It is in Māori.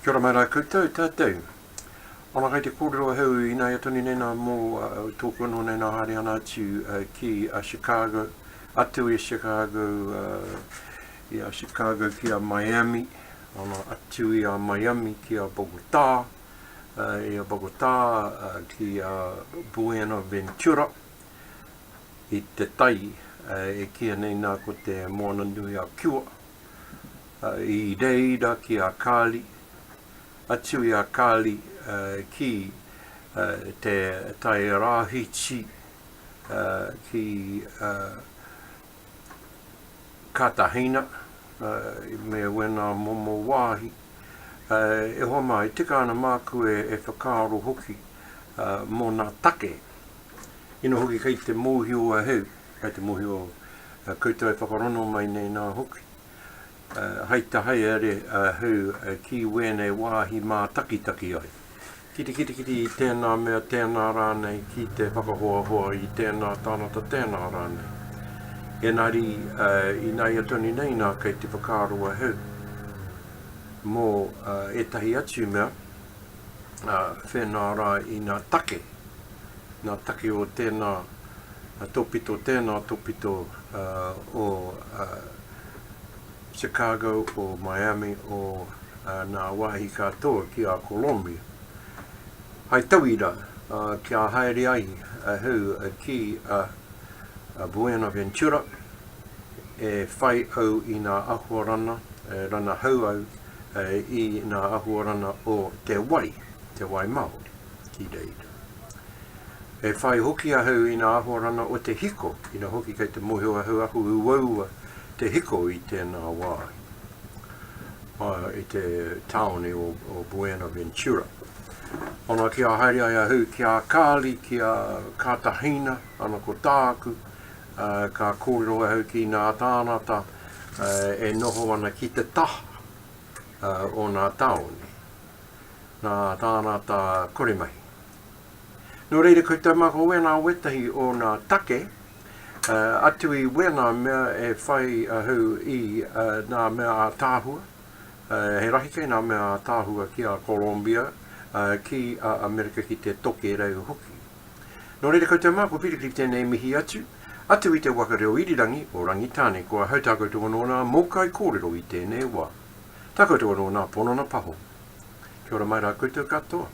Kia ora mai rā koutou tātou. Ona kei te kōrero heu I nai atoni nei nā mō tōku anō nei nā haere ana atu ki Chicago, atu I Chicago, Chicago ki a Miami, ona atu I a Miami ki a Bogotā, I a Bogotā ki a Buenaventura, I te tai e kia nei nā ko te moana nui a Kiwa, I Reira ki a Kali, atu I a Kali ki te tai Rahichi ki Cartagena me wena momo wāhi e hoa mai tika ana māku e whakaaro hoki mō nā take ino hoki kei te mōhio a heu kei te mōhio koutou e whakarono mai nei nā hoki hei tahai ere heu ki wēnei wāhi mā takitaki ai ki te kiti tēnā mea tēnā rānei ki te whakahoahoa I tēnā tānata tēnā rānei Engari I nai atoni nei nā kei te whakaaro a heu mō etahi atu mea whenā rā I nā take o tēnā tōpito tēnā tōpito o Chicago o Miami o nā wāhi katoa ki a Colombia Hai tauira kia haere ai heu ki Buenaventura e whai au I nā ahuarana rana hau au I nā ahuarana o te wai Māori ki reira e whai hoki a hau I nā ahuarana o te hiko ina hoki kei te mohio a hau ahu uaua te hiko I tēnā wai I te taone o Buenaventura Ona kia haere ai a hu, kia Kali, kia Cartagena, ana ko tāku, ka kōrero a hu ki nā tānata e noho ana ki te taha o nā taone, nā tānata koremahi. Nō reira koutou mako wēnā wetahi o nā take, atu I wēnā mea e whai a hu I nā mea a tāhua, he rahi kei nā mea a tāhua ki a Colombia, ki a Amerika ki te toke reo hoki. Nō reira koutou mako pirikiri tēnei mihi atu I te wakareo irirangi o Rangitāne kua hau tākoutou anō nā mōkai kōrero I tēnei wā. Tākoutou anō nā pono na paho. Kia ora mai rā koutou katoa.